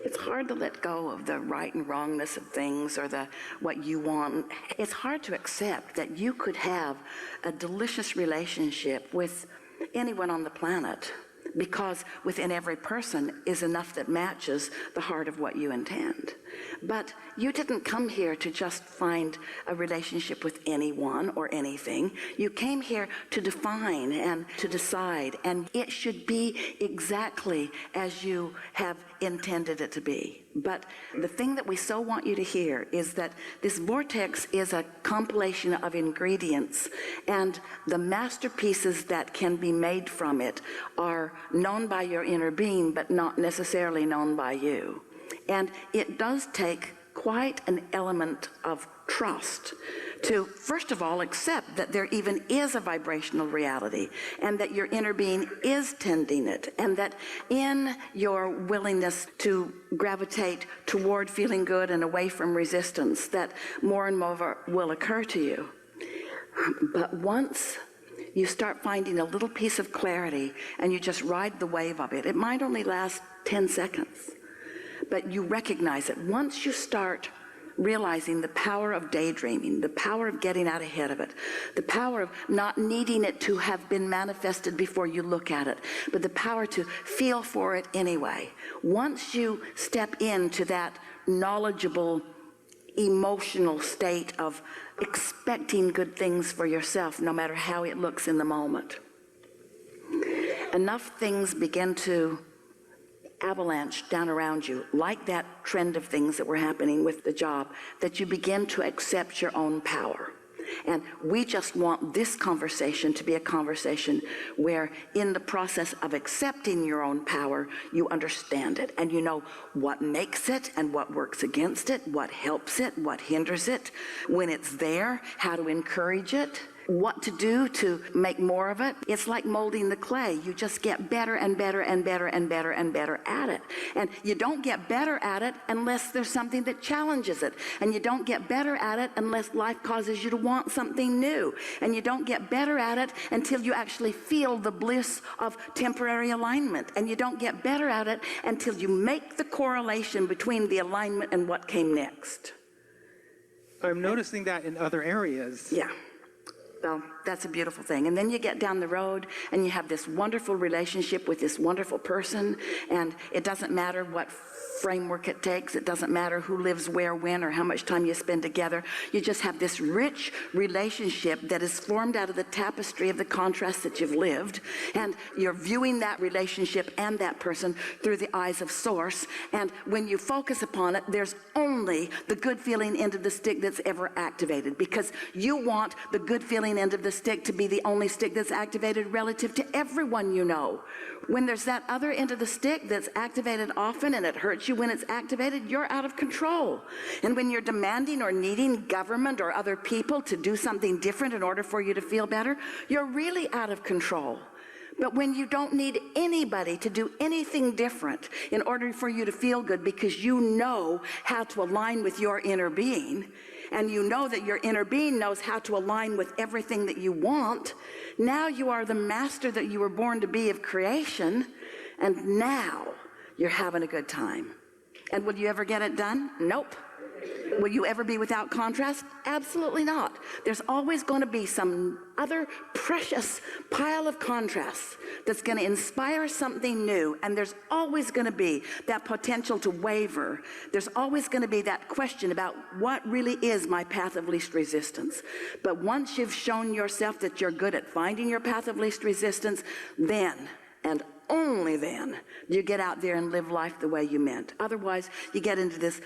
It's hard to let go of the right and wrongness of things or what you want. It's hard to accept that you could have a delicious relationship with anyone on the planet, because within every person is enough that matches the heart of what you intend. But you didn't come here to just find a relationship with anyone or anything. You came here to define and to decide, and it should be exactly as you have intended it to be. But the thing that we so want you to hear is that this vortex is a compilation of ingredients, and the masterpieces that can be made from it are known by your inner being, but not necessarily known by you. And it does take quite an element of trust to, first of all, accept that there even is a vibrational reality, and that your inner being is tending it, and that in your willingness to gravitate toward feeling good and away from resistance, that more and more will occur to you. But once you start finding a little piece of clarity and you just ride the wave of it, it might only last 10 seconds, but you recognize it. Once you start realizing the power of daydreaming, the power of getting out ahead of it, the power of not needing it to have been manifested before you look at it, but the power to feel for it anyway. Once you step into that knowledgeable, emotional state of expecting good things for yourself, no matter how it looks in the moment, enough things begin to avalanche down around you, like that trend of things that were happening with the job, that you begin to accept your own power. And we just want this conversation to be a conversation where, in the process of accepting your own power, you understand it, and you know what makes it and what works against it, what helps it, what hinders it, when it's there, how to encourage it, what to do to make more of it. It's like molding the clay. You just get better and better and better and better and better at it. And you don't get better at it unless there's something that challenges it. And you don't get better at it unless life causes you to want something new. And you don't get better at it until you actually feel the bliss of temporary alignment. And you don't get better at it until you make the correlation between the alignment and what came next. I'm noticing that in other areas. Yeah. Well, that's a beautiful thing. And then you get down the road and you have this wonderful relationship with this wonderful person, and it doesn't matter what framework it takes. It doesn't matter who lives where, when, or how much time you spend together. You just have this rich relationship that is formed out of the tapestry of the contrasts that you've lived, and you're viewing that relationship and that person through the eyes of Source. And when you focus upon it, there's only the good feeling end of the stick that's ever activated, because you want the good feeling end of the stick to be the only stick that's activated relative to everyone you know. When there's that other end of the stick that's activated often and it hurts you when it's activated, you're out of control. And when you're demanding or needing government or other people to do something different in order for you to feel better, you're really out of control. But when you don't need anybody to do anything different in order for you to feel good, because you know how to align with your inner being, and you know that your inner being knows how to align with everything that you want, now you are the master that you were born to be of creation, and now you're having a good time. And will you ever get it done? Nope. Will you ever be without contrast? Absolutely not. There's always going to be some other precious pile of contrasts that's going to inspire something new, and there's always going to be that potential to waver. There's always going to be that question about what really is my path of least resistance. But once you've shown yourself that you're good at finding your path of least resistance, then, and only then, do you get out there and live life the way you meant. Otherwise, you get into this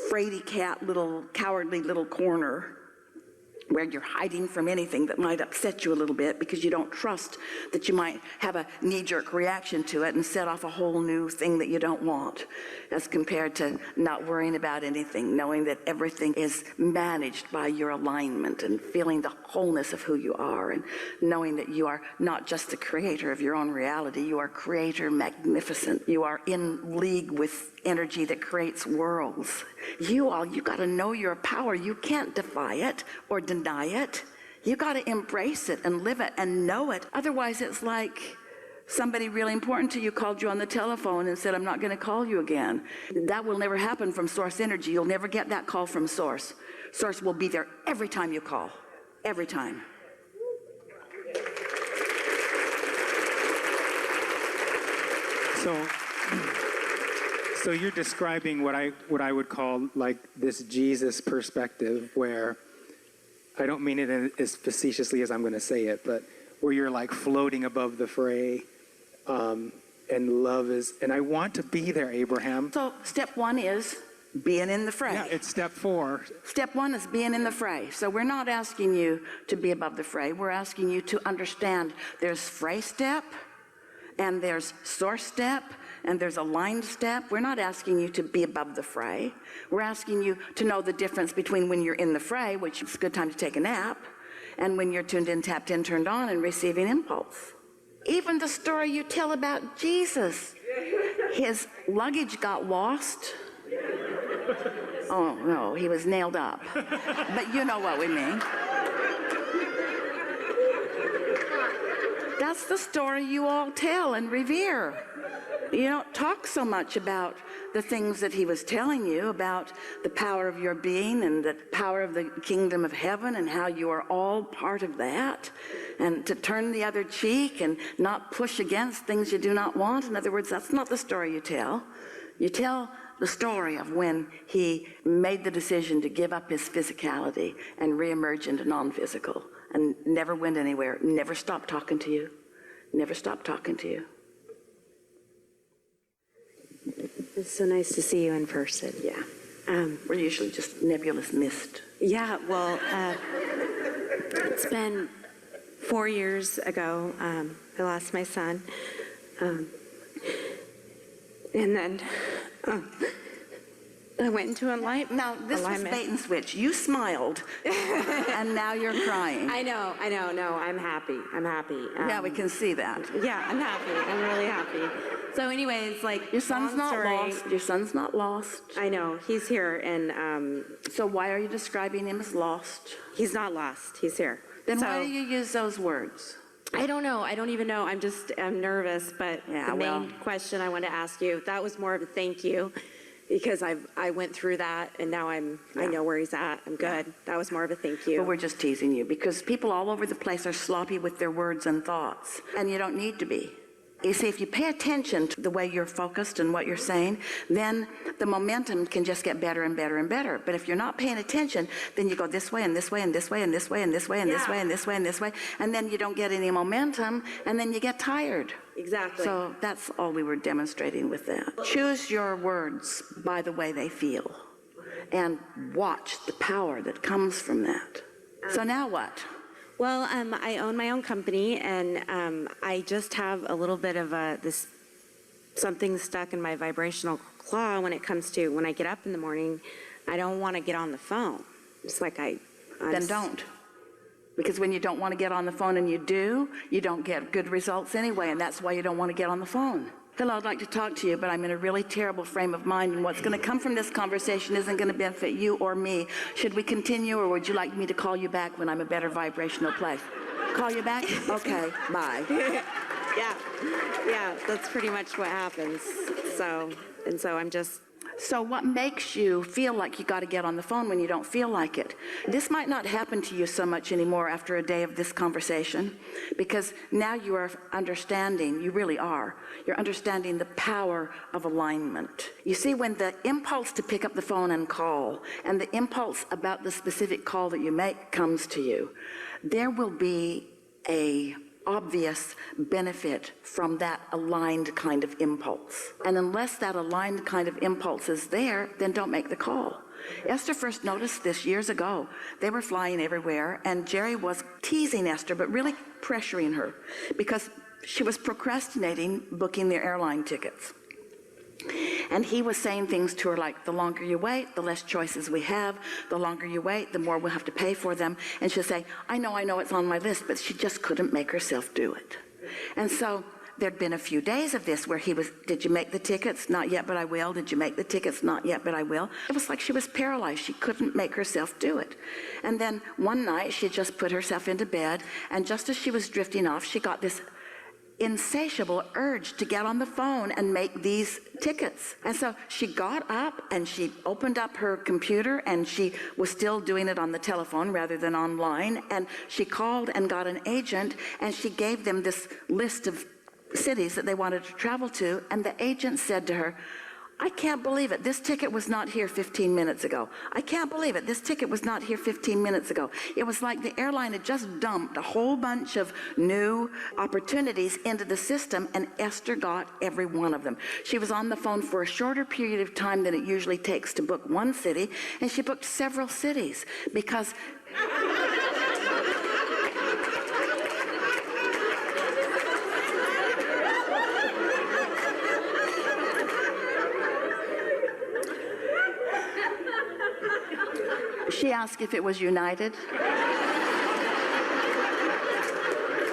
fraidy cat, little cowardly little corner where you're hiding from anything that might upset you a little bit, because you don't trust that you might have a knee-jerk reaction to it and set off a whole new thing that you don't want, as compared to not worrying about anything, knowing that everything is managed by your alignment and feeling the wholeness of who you are, and knowing that you are not just the creator of your own reality, you are creator magnificent. You are in league with energy that creates worlds. You got to know your power. You can't defy it or deny it. You got to embrace it and live it and know it. Otherwise, it's like Somebody really important to you called you on the telephone and said, I'm not going to call you again. That will never happen from Source Energy. You'll never get that call from Source. Source will be there every time you call, every time. So you're describing what I would call like this Jesus perspective, where I don't mean it as facetiously as I'm going to say it, but where you're like floating above the fray, and love is, and I want to be there, Abraham. So step one is being in the fray. Yeah, it's step 4. Step one is being in the fray. So we're not asking you to be above the fray. We're asking you to understand there's fray step, and there's source step, and there's a line step. We're not asking you to be above the fray. We're asking you to know the difference between when you're in the fray, which is a good time to take a nap, and when you're tuned in, tapped in, turned on, and receiving impulse. Even the story you tell about Jesus, his luggage got lost. Oh, no, he was nailed up. But you know what we mean. That's the story you all tell and revere. You don't talk so much about the things that he was telling you about the power of your being and the power of the kingdom of heaven and how you are all part of that, and to turn the other cheek and not push against things you do not want. In other words, that's not the story you tell. You tell the story of when he made the decision to give up his physicality and reemerge into non-physical and never went anywhere, never stopped talking to you, never stopped talking to you. It's so nice to see you in person. Yeah. We're usually just nebulous mist. Yeah, well, it's been 4 years ago. I lost my son. And then I went into alignment. Now, this was bait and switch. You smiled, and now you're crying. I know. No, I'm happy. Yeah, we can see that. Yeah, I'm happy. I'm really happy. So anyways, like, Your son's not story. lost. Your son's not lost. I know, he's here, and So why are you describing him as lost? he's not lost. He's here. Then So, why do you use those words? I don't know. I don't even know. I'm nervous, but Yeah, the main well. question I want to ask you, that was more of a thank you, because I went through that, and now I know where he's at. I'm good. That was more of a thank you. But we're just teasing you because people all over the place are sloppy with their words and thoughts, and you don't need to be. You see, if you pay attention to the way you're focused and what you're saying, then the momentum can just get better and better and better. But if you're not paying attention, then you go this way and this way and this way and this way and this way and this way and this way and this way, and then you don't get any momentum, and then you get tired. Exactly. So that's all we were demonstrating with that. Choose your words by the way they feel, and watch the power that comes from that. So now what? Well, I own my own company, and I just have a little bit of something stuck in my vibrational claw when it comes to when I get up in the morning. I don't want to get on the phone. It's like Then don't. Because when you don't want to get on the phone and you do, you don't get good results anyway, and that's why you don't want to get on the phone. Hello, I'd like to talk to you, but I'm in a really terrible frame of mind, and what's going to come from this conversation isn't going to benefit you or me. Should we continue, or would you like me to call you back when I'm a better vibrational place? Call you back? Okay, bye. Yeah, that's pretty much what happens. So I'm just... So what makes you feel like you got to get on the phone when you don't feel like it? This might not happen to you so much anymore after a day of this conversation, because now you are understanding, you really are, you're understanding the power of alignment. You see, when the impulse to pick up the phone and call, and the impulse about the specific call that you make comes to you, there will be a obvious benefit from that aligned kind of impulse. And unless that aligned kind of impulse is there, then don't make the call. Esther first noticed this years ago. They were flying everywhere, and Jerry was teasing Esther, but really pressuring her because she was procrastinating booking their airline tickets. And he was saying things to her like, the longer you wait, the less choices we have. The longer you wait, the more we'll have to pay for them. And she'll say, I know it's on my list, but she just couldn't make herself do it. And so there'd been a few days of this where he was, did you make the tickets? Not yet, but I will. Did you make the tickets? Not yet, but I will. It was like she was paralyzed. She couldn't make herself do it. And then one night she just put herself into bed, and just as she was drifting off, she got this insatiable urge to get on the phone and make these tickets. And so she got up and she opened up her computer, and she was still doing it on the telephone rather than online, and she called and got an agent, and she gave them this list of cities that they wanted to travel to, and the agent said to her, I can't believe it. This ticket was not here 15 minutes ago. I can't believe it. This ticket was not here 15 minutes ago. It was like the airline had just dumped a whole bunch of new opportunities into the system, and Esther got every one of them. She was on the phone for a shorter period of time than it usually takes to book one city, and she booked several cities because she asked if it was United.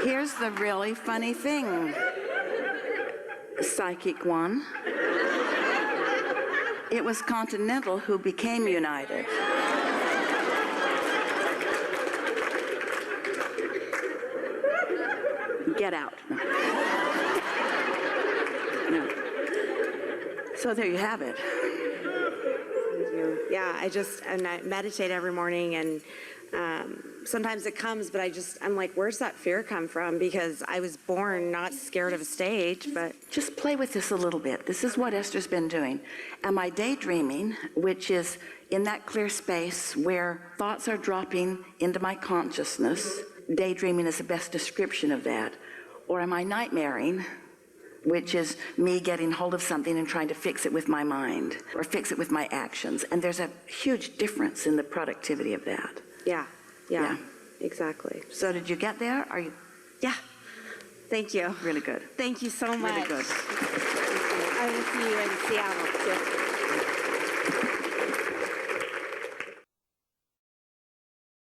Here's the really funny thing, Psychic One. It was Continental who became United. Get out. No. So there you have it. Yeah, I meditate every morning, and sometimes it comes, but I'm like, where's that fear come from? Because I was born not scared of a stage, but... Just play with this a little bit. This is what Esther's been doing. Am I daydreaming, which is in that clear space where thoughts are dropping into my consciousness? Daydreaming is the best description of that. Or am I nightmaring, which is me getting hold of something and trying to fix it with my mind or fix it with my actions? And there's a huge difference in the productivity of that. Yeah, exactly. So did you get there? Are you? Yeah, thank you. Really good. Thank you so much. Really good. I will see you in Seattle, too.